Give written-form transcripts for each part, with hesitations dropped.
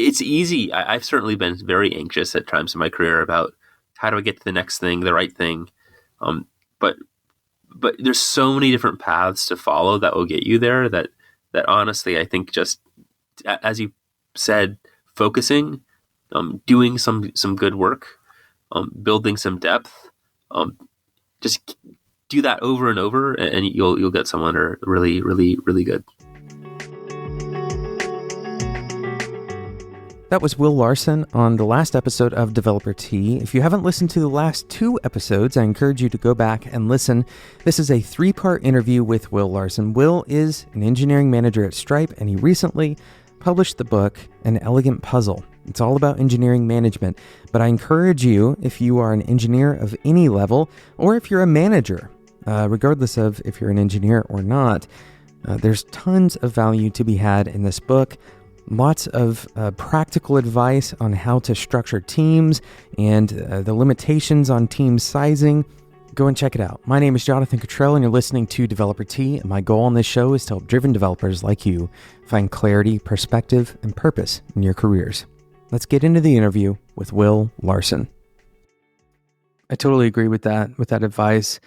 it's easy. I've certainly been very anxious at times in my career about how do I get to the next thing, the right thing. Um, but but there's so many different paths to follow that will get you there. That honestly, I think just as you said, focusing, doing some good work, building some depth, um, just do that over and over, and you'll get someone really really really good. That was Will Larson on the last episode of Developer Tea. If you haven't listened to the last 2 episodes, I encourage you to go back and listen. This is a 3-part interview with Will Larson. Will is an engineering manager at Stripe, and he recently published the book, An Elegant Puzzle. It's all about engineering management, but I encourage you, if you are an engineer of any level, or if you're a manager, regardless of if you're an engineer or not, there's tons of value to be had in this book. Lots of practical advice on how to structure teams and the limitations on team sizing. Go and check it out. My name is Jonathan Cottrell, and you're listening to Developer Tea. And my goal on this show is to help driven developers like you find clarity, perspective, and purpose in your careers. Let's get into the interview with Will Larson. I totally agree with that advice,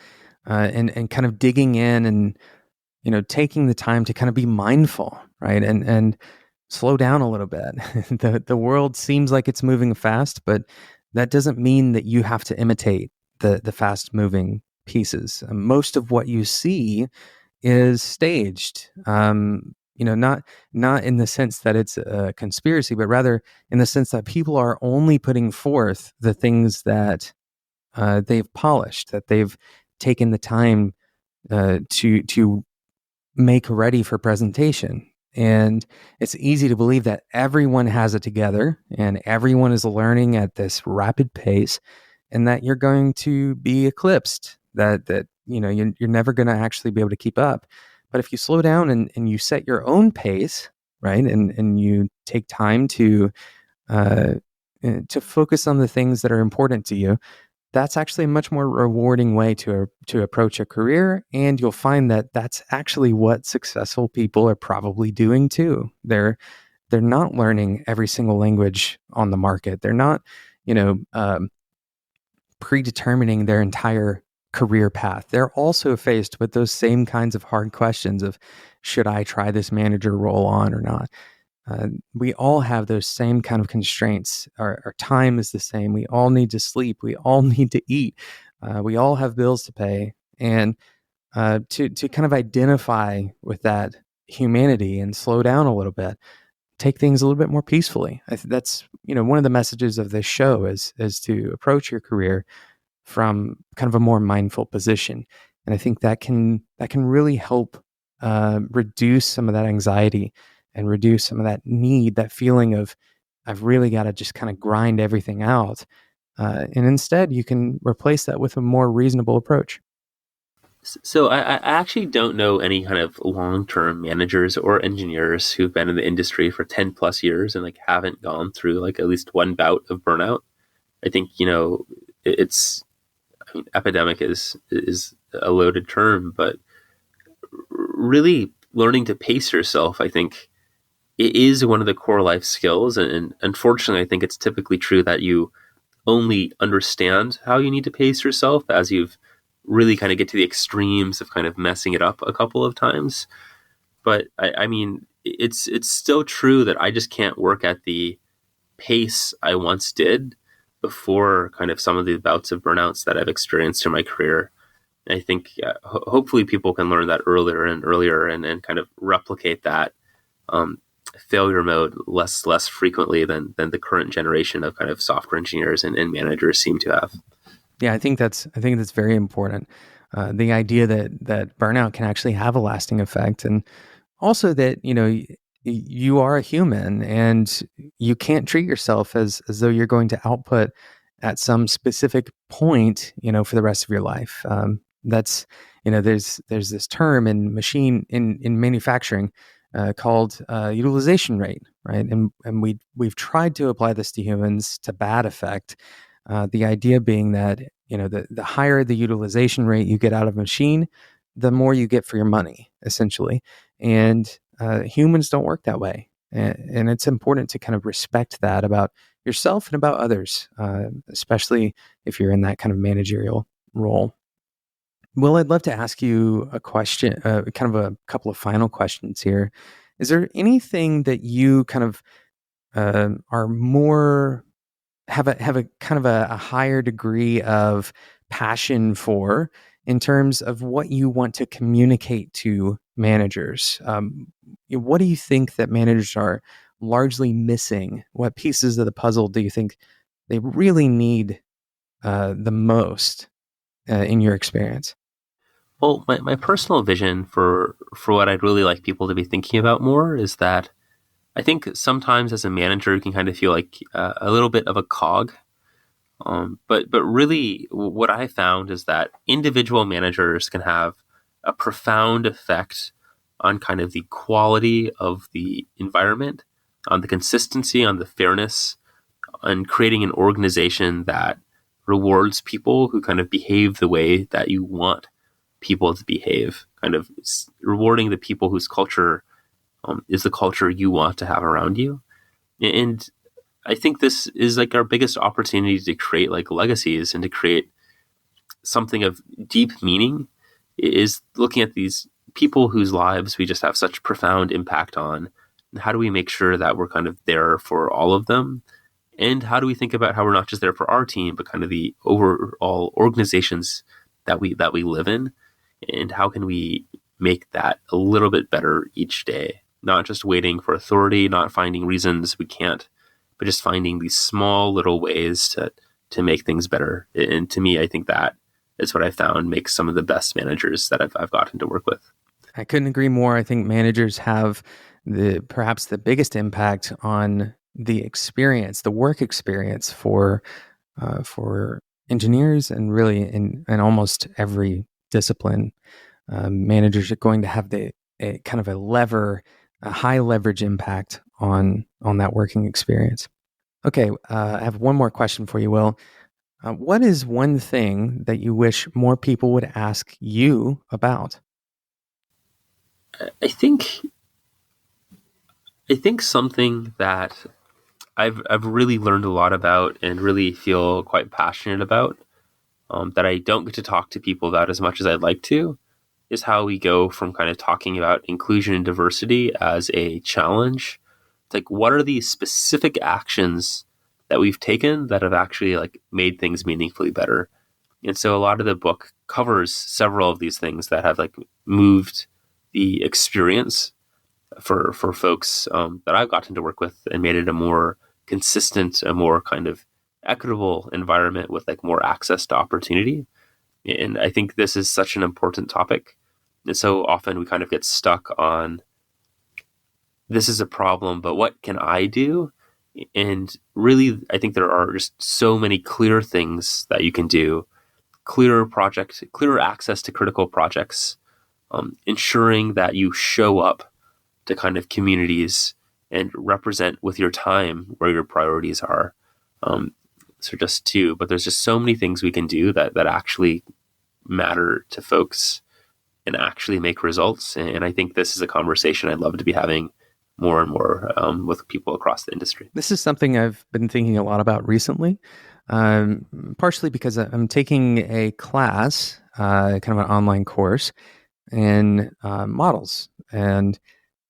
and kind of digging in and taking the time to kind of be mindful, right? And slow down a little bit. The world seems like it's moving fast, but that doesn't mean that you have to imitate the fast moving pieces. Most of what you see is staged. Not in the sense that it's a conspiracy, but rather in the sense that people are only putting forth the things that they've polished, that they've taken the time to make ready for presentation. And it's easy to believe that everyone has it together and everyone is learning at this rapid pace, and that you're going to be eclipsed, that you're never going to actually be able to keep up. But if you slow down and you set your own pace, right, and you take time to focus on the things that are important to you, that's actually a much more rewarding way to approach a career. And you'll find that that's actually what successful people are probably doing too. They're not learning every single language on the market. They're not, predetermining their entire career path. They're also faced with those same kinds of hard questions of, should I try this manager role on or not? We all have those same kind of constraints. Our time is the same. We all need to sleep. We all need to eat. We all have bills to pay. And to kind of identify with that humanity and slow down a little bit, take things a little bit more peacefully. That's one of the messages of this show is to approach your career from kind of a more mindful position. And I think that can really help reduce some of that anxiety and reduce some of that need, that feeling of, I've really got to just kind of grind everything out. And instead, you can replace that with a more reasonable approach. So I actually don't know any kind of long-term managers or engineers who've been in the industry for 10 plus years and like haven't gone through like at least one bout of burnout. I think, it's, epidemic is a loaded term, but really learning to pace yourself, I think, it is one of the core life skills. And unfortunately, I think it's typically true that you only understand how you need to pace yourself as you've really kind of get to the extremes of kind of messing it up a couple of times. But I mean, it's still true that I just can't work at the pace I once did before kind of some of the bouts of burnouts that I've experienced in my career. I think hopefully people can learn that earlier and earlier and kind of replicate that failure mode less frequently than the current generation of kind of software engineers and managers seem to have. Yeah, I think that's very important. The idea that burnout can actually have a lasting effect, and also that you are a human and you can't treat yourself as though you're going to output at some specific point, for the rest of your life. That's there's this term in manufacturing called utilization rate, right? And we've tried to apply this to humans to bad effect. The idea being that the higher the utilization rate you get out of a machine, the more you get for your money, essentially. And humans don't work that way. And it's important to kind of respect that about yourself and about others, especially if you're in that kind of managerial role. Well, I'd love to ask you a question, kind of a couple of final questions here. Is there anything that you kind of are more have a kind of a higher degree of passion for in terms of what you want to communicate to managers? What do you think that managers are largely missing? What pieces of the puzzle do you think they really need the most in your experience? Well, my personal vision for what I'd really like people to be thinking about more is that I think sometimes as a manager you can kind of feel like a little bit of a cog. But really, what I found is that individual managers can have a profound effect on kind of the quality of the environment, on the consistency, on the fairness, on creating an organization that rewards people who kind of behave the way that you want people to behave, kind of rewarding the people whose culture is the culture you want to have around you. And I think this is like our biggest opportunity to create like legacies and to create something of deep meaning is looking at these people whose lives we just have such profound impact on. And how do we make sure that we're kind of there for all of them? And how do we think about how we're not just there for our team, but kind of the overall organizations that we live in? And how can we make that a little bit better each day? Not just waiting for authority, not finding reasons we can't, but just finding these small little ways to make things better. And to me, I think that is what I found makes some of the best managers that I've gotten to work with. I couldn't agree more. I think managers have perhaps the biggest impact on the experience, the work experience for engineers, and really in almost every discipline. Managers are going to have a kind of a high leverage impact on that working experience. Okay, I have one more question for you, Will. What is one thing that you wish more people would ask you about? I think I think something that I've really learned a lot about and really feel quite passionate about, that I don't get to talk to people about as much as I'd like to, is how we go from kind of talking about inclusion and diversity as a challenge. It's like, what are the specific actions that we've taken that have actually like made things meaningfully better? And so a lot of the book covers several of these things that have like moved the experience for folks that I've gotten to work with and made it a more consistent, a more kind of equitable environment with like more access to opportunity. And I think this is such an important topic. And so often we kind of get stuck on this is a problem, but what can I do? And really, I think there are just so many clear things that you can do, clearer access to critical projects, ensuring that you show up to kind of communities and represent with your time where your priorities are. Um, so just two, but there's just so many things we can do that actually matter to folks and actually make results. And I think this is a conversation I'd love to be having more and more with people across the industry. This is something I've been thinking a lot about recently, partially because I'm taking a class, kind of an online course in models. And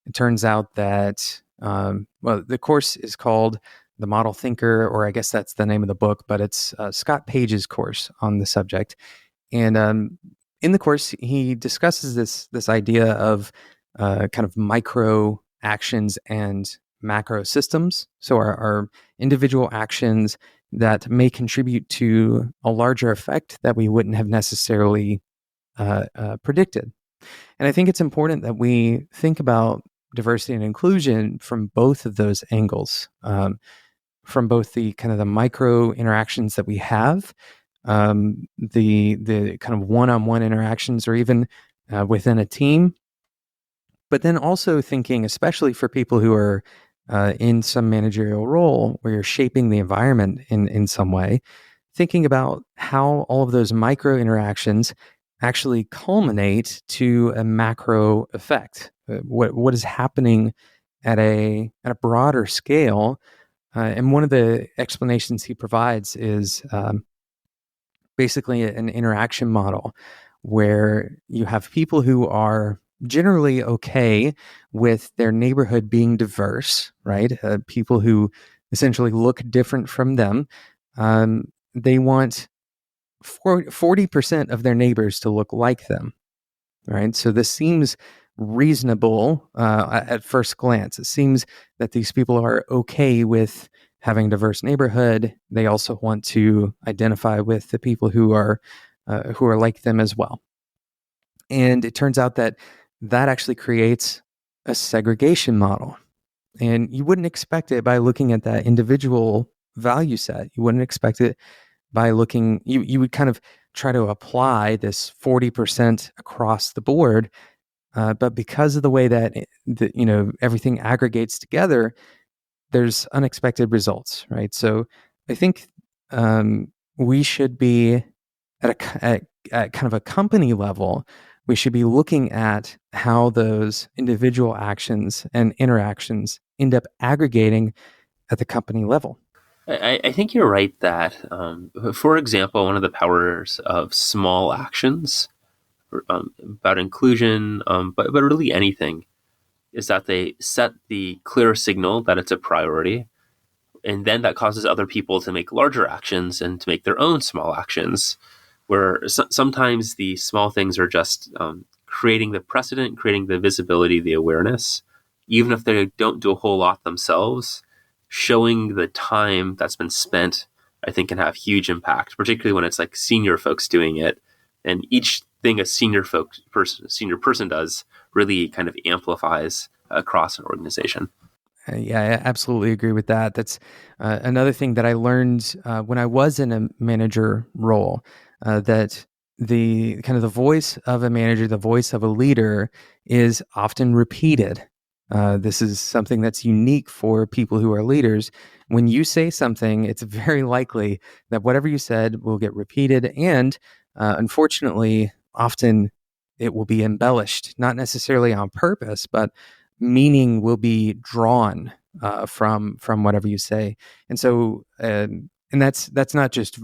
it turns out that, well, the course is called The Model Thinker, or I guess that's the name of the book, but it's Scott Page's course on the subject. And in the course, he discusses this idea of kind of micro actions and macro systems. So our individual actions that may contribute to a larger effect that we wouldn't have necessarily predicted. And I think it's important that we think about diversity and inclusion from both of those angles, from both the kind of the micro interactions that we have, the kind of one-on-one interactions, or even within a team, but then also thinking, especially for people who are in some managerial role where you're shaping the environment in some way, thinking about how all of those micro interactions actually culminate to a macro effect. What is happening at a broader scale. And one of the explanations he provides is basically an interaction model where you have people who are generally okay with their neighborhood being diverse, right? People who essentially look different from them. They want 40% of their neighbors to look like them, right? So this seems reasonable at first glance. It seems that these people are okay with having a diverse neighborhood. They also want to identify with the people who are like them as well. And it turns out that that actually creates a segregation model. And you wouldn't expect it by looking at that individual value set. You wouldn't expect it by looking, you would kind of try to apply this 40% across the board. But because of the way that everything aggregates together, there's unexpected results, right? So I think we should be at kind of a company level, we should be looking at how those individual actions and interactions end up aggregating at the company level. I think you're right that, for example, one of the powers of small actions about inclusion, but really anything, is that they set the clear signal that it's a priority, and then that causes other people to make larger actions and to make their own small actions. Where sometimes the small things are just creating the precedent, creating the visibility, the awareness, even if they don't do a whole lot themselves. Showing the time that's been spent, I think, can have huge impact, particularly when it's like senior folks doing it, and each thing a senior person does really kind of amplifies across an organization. Yeah, I absolutely agree with that. That's another thing that I learned when I was in a manager role, that the kind of the voice of a manager, the voice of a leader is often repeated. This is something that's unique for people who are leaders. When you say something, it's very likely that whatever you said will get repeated. And unfortunately, often it will be embellished, not necessarily on purpose, but meaning will be drawn from whatever you say. And so, and that's not just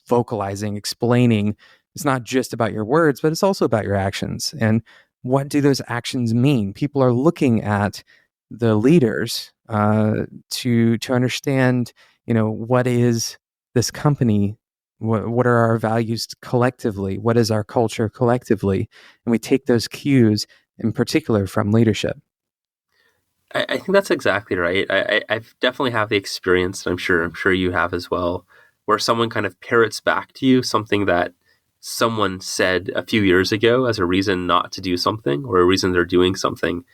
vocalizing, explaining. It's not just about your words, but it's also about your actions. And what do those actions mean? People are looking at the leaders to understand, what is this company. What are our values collectively? What is our culture collectively? And we take those cues in particular from leadership. I think that's exactly right. I've definitely have the experience, and I'm sure you have as well, where someone kind of parrots back to you something that someone said a few years ago as a reason not to do something or a reason they're doing something. And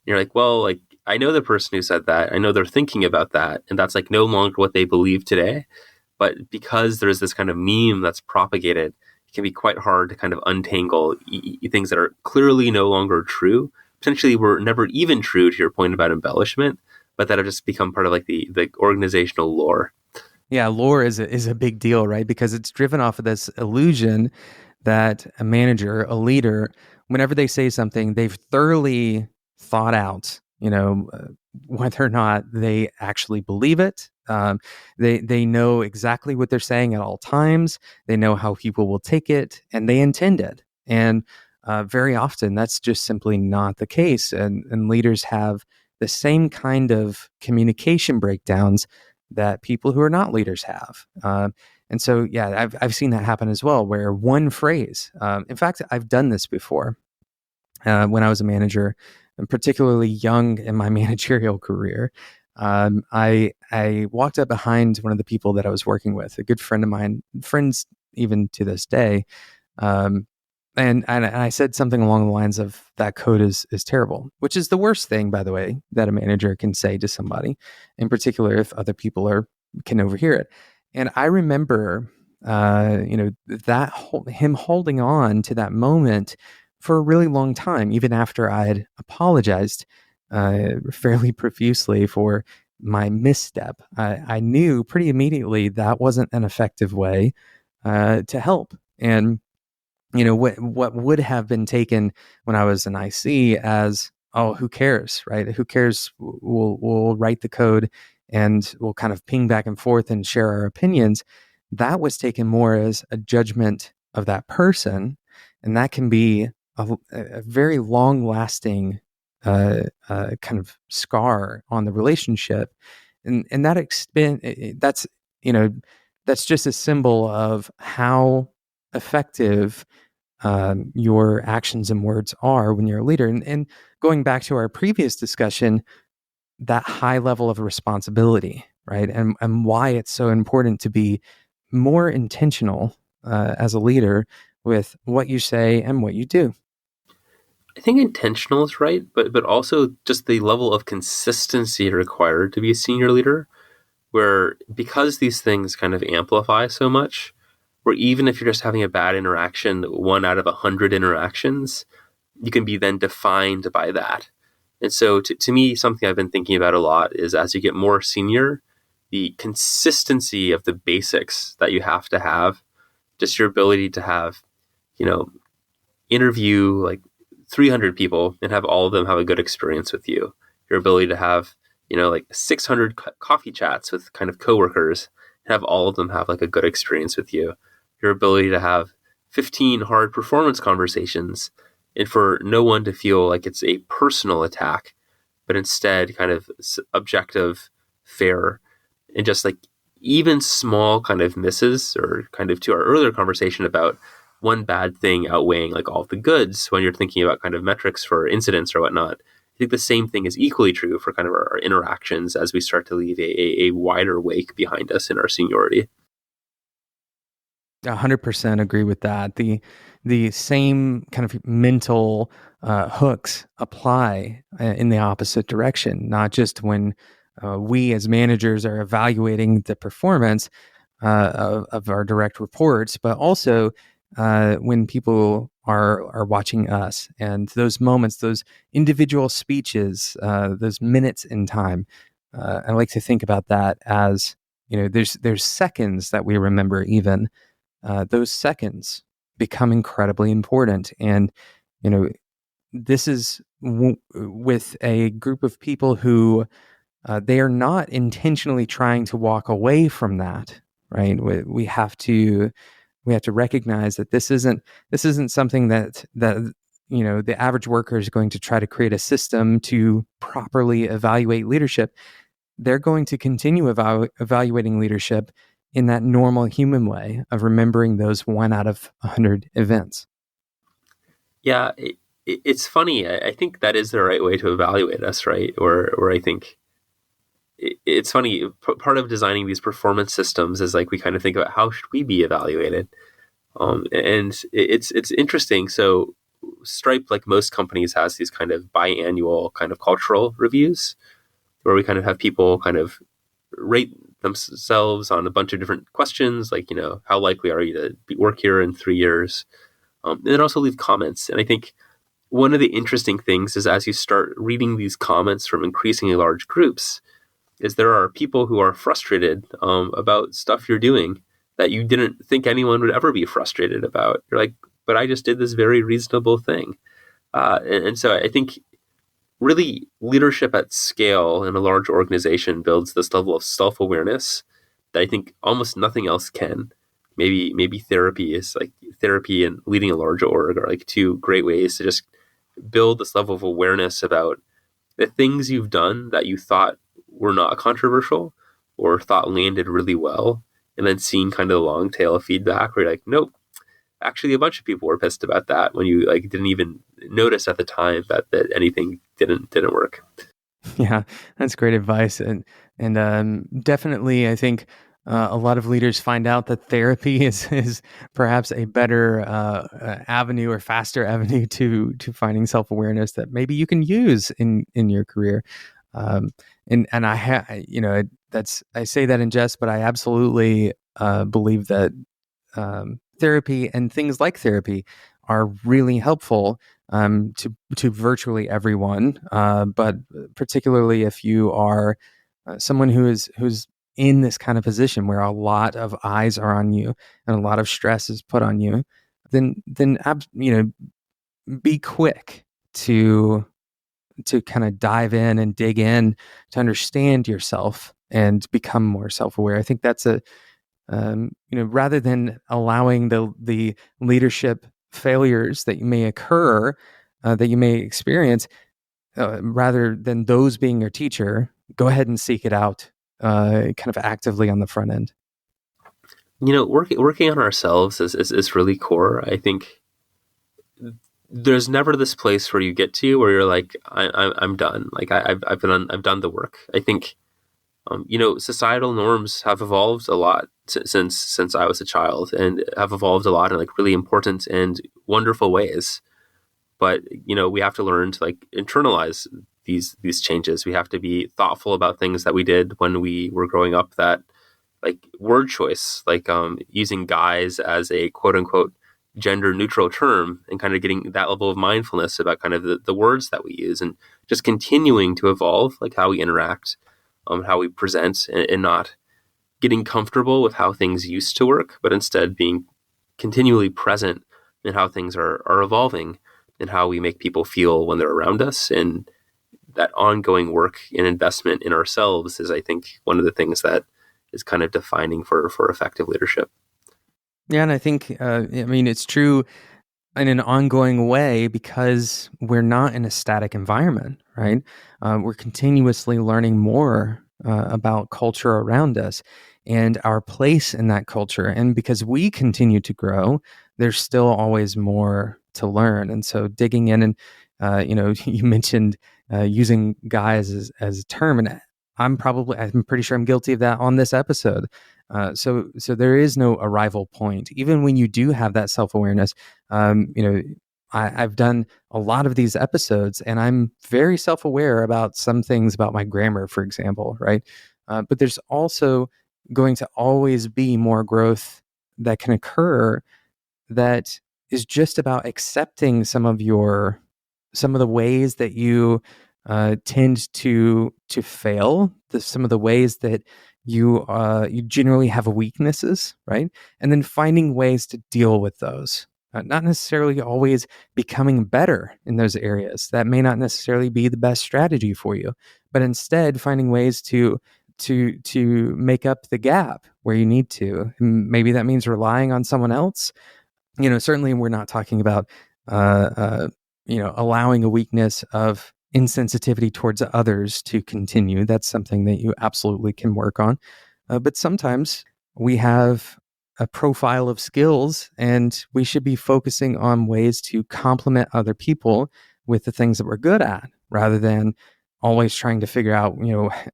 you're like, well, like I know the person who said that. I know they're thinking about that, and that's like no longer what they believe today. But because there's this kind of meme that's propagated, it can be quite hard to kind of untangle things that are clearly no longer true. Potentially were never even true, to your point about embellishment, but that have just become part of like the organizational lore. Yeah, lore is a big deal, right? Because it's driven off of this illusion that a manager, a leader, whenever they say something, they've thoroughly thought out, whether or not they actually believe it. They know exactly what they're saying at all times. They know how people will take it, and they intend it. And very often, that's just simply not the case. And leaders have the same kind of communication breakdowns that people who are not leaders have. And so, yeah, I've seen that happen as well, where one phrase, in fact, I've done this before when I was a manager, and particularly young in my managerial career. I walked up behind one of the people that I was working with, a good friend of mine, friends even to this day. Um, and I said something along the lines of that code is terrible, which is the worst thing, by the way, that a manager can say to somebody, in particular if other people can overhear it. And I remember, him holding on to that moment for a really long time, even after I had apologized fairly profusely for my misstep. I knew pretty immediately that wasn't an effective way to help. And what would have been taken when I was an IC as, oh, who cares, right? Who cares? We'll write the code and we'll kind of ping back and forth and share our opinions. That was taken more as a judgment of that person, and that can be a very long lasting kind of scar on the relationship, and that that's you know that's just a symbol of how effective your actions and words are when you're a leader. And going back to our previous discussion, that high level of responsibility, right? And why it's so important to be more intentional as a leader with what you say and what you do. I think intentional is right, but also just the level of consistency required to be a senior leader, where because these things kind of amplify so much, where even if you're just having a bad interaction, 1 out of 100 interactions, you can be then defined by that. And so to me, something I've been thinking about a lot is as you get more senior, the consistency of the basics that you have to have, just your ability to have, you know, interview like 300 people and have all of them have a good experience with you. Your ability to have, like 600 coffee chats with kind of coworkers and have all of them have like a good experience with you. Your ability to have 15 hard performance conversations and for no one to feel like it's a personal attack, but instead kind of objective, fair, and just like even small kind of misses or kind of to our earlier conversation about one bad thing outweighing like all the goods when you're thinking about kind of metrics for incidents or whatnot. I think the same thing is equally true for kind of our interactions as we start to leave a wider wake behind us in our seniority. 100% agree with that. The same kind of mental hooks apply in the opposite direction, not just when we as managers are evaluating the performance of our direct reports, but also when people are watching us, and those moments, those individual speeches, those minutes in time. I like to think about that as, there's seconds that we remember even. Those seconds become incredibly important. And, this is with a group of people who they are not intentionally trying to walk away from that, right? We have to recognize that this isn't something that the average worker is going to try to create a system to properly evaluate leadership. They're going to continue evaluating leadership in that normal human way of remembering those 1 out of 100 events. Yeah, it's funny. I think that is the right way to evaluate us, right? Or I think it's funny. Part of designing these performance systems is like we kind of think about how should we be evaluated. And it's interesting. So Stripe, like most companies, has these kind of biannual kind of cultural reviews where we kind of have people kind of rate themselves on a bunch of different questions, like, how likely are you to work here in 3 years? And then also leave comments. And I think one of the interesting things is as you start reading these comments from increasingly large groups, is there are people who are frustrated about stuff you're doing that you didn't think anyone would ever be frustrated about. You're like, but I just did this very reasonable thing. And so I think really leadership at scale in a large organization builds this level of self-awareness that I think almost nothing else can. Maybe therapy and leading a large org are like two great ways to just build this level of awareness about the things you've done that you thought were not controversial or thought landed really well, and then seeing kind of the long tail of feedback where you're like, nope, actually a bunch of people were pissed about that when you like didn't even notice at the time that anything didn't work. Yeah, that's great advice, and definitely, I think a lot of leaders find out that therapy is perhaps a better avenue or faster avenue to finding self awareness that maybe you can use in your career. Um, and that's I say that in jest, but I absolutely believe that therapy and things like therapy are really helpful to virtually everyone, but particularly if you are someone who's in this kind of position where a lot of eyes are on you and a lot of stress is put on you, then be quick to to kind of dive in and dig in to understand yourself and become more self-aware. I think that's rather than allowing the leadership failures that you may occur, that you may experience, rather than those being your teacher, go ahead and seek it out, kind of actively on the front end. Working on ourselves is really core. I think there's never this place where you get to where you're like, I'm done. Like I've done the work. I think societal norms have evolved a lot since I was a child, and have evolved a lot in like really important and wonderful ways. But we have to learn to like internalize these changes. We have to be thoughtful about things that we did when we were growing up, that like word choice, like using guys as a quote unquote gender neutral term, and kind of getting that level of mindfulness about kind of the words that we use, and just continuing to evolve like how we interact, how we present, and not getting comfortable with how things used to work, but instead being continually present in how things are evolving and how we make people feel when they're around us. And that ongoing work and investment in ourselves is, I think, one of the things that is kind of defining for effective leadership. Yeah, and I think, it's true in an ongoing way because we're not in a static environment, right? We're continuously learning more about culture around us and our place in that culture. And because we continue to grow, there's still always more to learn. And so digging in and, you mentioned using guys as a term, and I'm pretty sure I'm guilty of that on this episode. So there is no arrival point. Even when you do have that self-awareness, I've done a lot of these episodes, and I'm very self-aware about some things about my grammar, for example, right? But there's also going to always be more growth that can occur that is just about accepting some of the ways that you tend to fail, some of the ways that you generally have weaknesses, right? And then finding ways to deal with those. Not necessarily always becoming better in those areas. That may not necessarily be the best strategy for you, but instead finding ways to make up the gap where you need to. And maybe that means relying on someone else. Certainly we're not talking about allowing a weakness of insensitivity towards others to continue. That's something that you absolutely can work on. But sometimes we have a profile of skills, and we should be focusing on ways to complement other people with the things that we're good at, rather than always trying to figure out,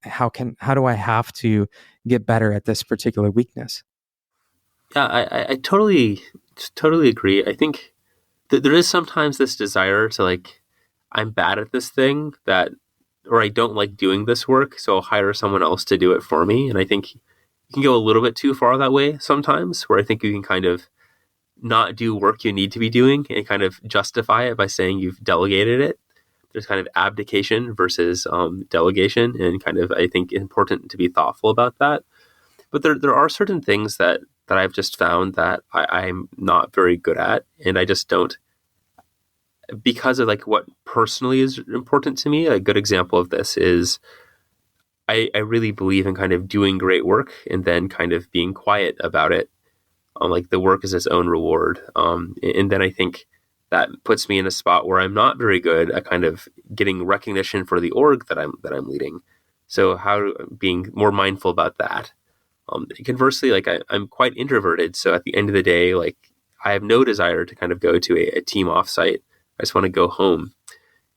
how do I have to get better at this particular weakness? Yeah, I totally agree. I think that there is sometimes this desire to like, I'm bad at this thing, that, or I don't like doing this work, so I'll hire someone else to do it for me. And I think you can go a little bit too far that way sometimes, where I think you can kind of not do work you need to be doing and kind of justify it by saying you've delegated it. There's kind of abdication versus delegation, and kind of, I think, important to be thoughtful about that. But there are certain things that I've just found that I'm not very good at, and I just don't, because of like what personally is important to me. A good example of this is I really believe in kind of doing great work and then kind of being quiet about it. Like the work is its own reward. And then I think that puts me in a spot where I'm not very good at kind of getting recognition for the org that I'm leading. So how being more mindful about that. Conversely, like I'm quite introverted, so at the end of the day, like I have no desire to kind of go to a team offsite. I just want to go home,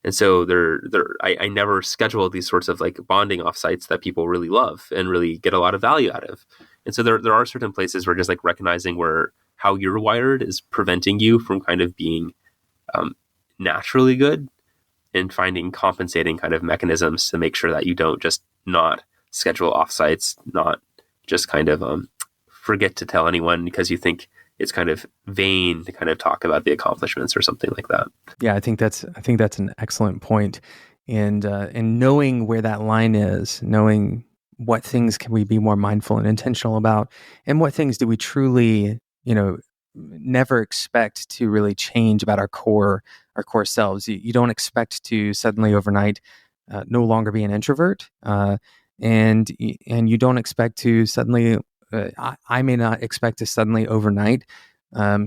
and so I never schedule these sorts of like bonding offsites that people really love and really get a lot of value out of. And so there are certain places where just like recognizing where how you're wired is preventing you from kind of being um, naturally good, and finding compensating kind of mechanisms to make sure that you don't just not schedule offsites, not just kind of forget to tell anyone because you think it's kind of vain to kind of talk about the accomplishments or something like that. Yeah, I think that's an excellent point. And knowing where that line is, knowing what things can we be more mindful and intentional about, and what things do we truly, never expect to really change about our core selves. You don't expect to suddenly overnight no longer be an introvert, and you don't expect to suddenly. I may not expect to suddenly overnight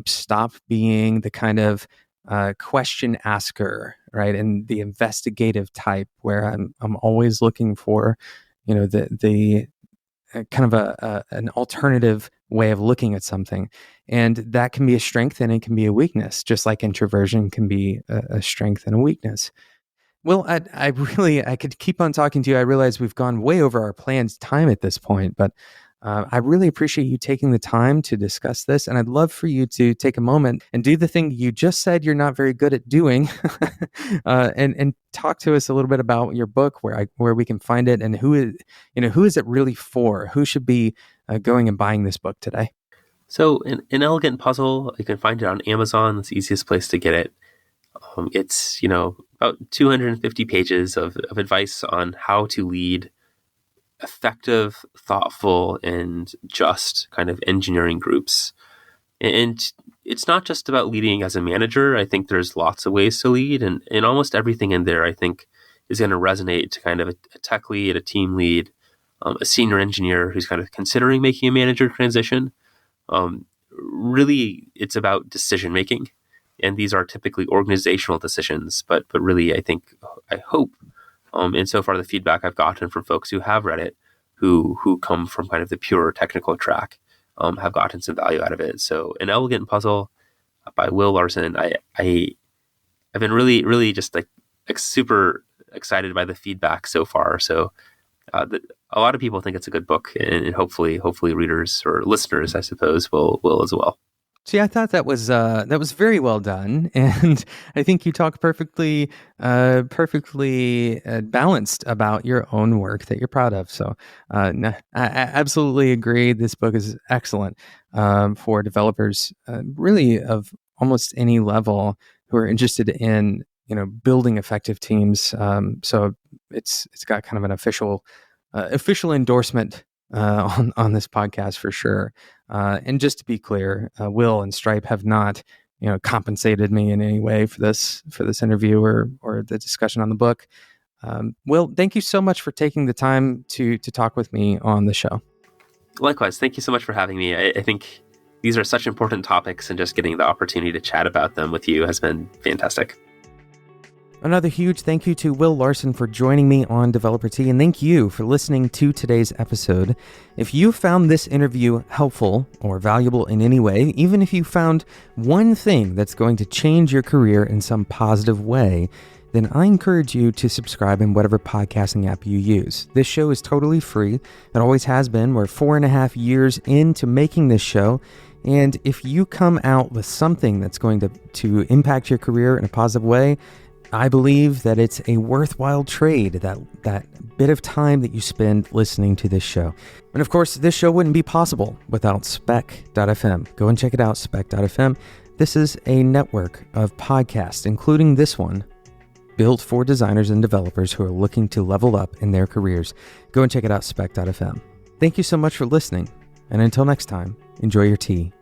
stop being the kind of question asker, right, and the investigative type, where I'm always looking for, the kind of an alternative way of looking at something, and that can be a strength and it can be a weakness, just like introversion can be a strength and a weakness. Well, I could keep on talking to you. I realize we've gone way over our planned time at this point, but I really appreciate you taking the time to discuss this. And I'd love for you to take a moment and do the thing you just said you're not very good at doing, and talk to us a little bit about your book, where we can find it, and who is it really for? Who should be going and buying this book today? So, an elegant puzzle, you can find it on Amazon. It's the easiest place to get it. It's about 250 pages of advice on how to lead effective, thoughtful, and just kind of engineering groups. And it's not just about leading as a manager. I think there's lots of ways to lead, and almost everything in there, I think, is going to resonate to kind of a tech lead, a team lead, a senior engineer who's kind of considering making a manager transition. Really, it's about decision making, and these are typically organizational decisions. But really, I hope, and so far the feedback I've gotten from folks who have read it, who come from kind of the pure technical track, have gotten some value out of it. So, An Elegant Puzzle by Will Larson. I've been really just like super excited by the feedback so far. So a lot of people think it's a good book, and hopefully readers or listeners, I suppose, will as well. See, I thought that was very well done, and I think you talk perfectly balanced about your own work that you're proud of. So, no, I absolutely agree. This book is excellent for developers, really of almost any level, who are interested in building effective teams. So it's got kind of an official endorsement on this podcast for sure. And just to be clear, Will and Stripe have not compensated me in any way for this interview or the discussion on the book. Will, thank you so much for taking the time to talk with me on the show. Likewise, thank you so much for having me. I think these are such important topics, and just getting the opportunity to chat about them with you has been fantastic. Another huge thank you to Will Larson for joining me on Developer Tea, and thank you for listening to today's episode. If you found this interview helpful or valuable in any way, even if you found one thing that's going to change your career in some positive way, then I encourage you to subscribe in whatever podcasting app you use. This show is totally free. It always has been. We're 4.5 years into making this show. And if you come out with something that's going to impact your career in a positive way, I believe that it's a worthwhile trade, that bit of time that you spend listening to this show. And of course, this show wouldn't be possible without Spec.fm. Go and check it out, Spec.fm. This is a network of podcasts, including this one, built for designers and developers who are looking to level up in their careers. Go and check it out, Spec.fm. Thank you so much for listening. And until next time, enjoy your tea.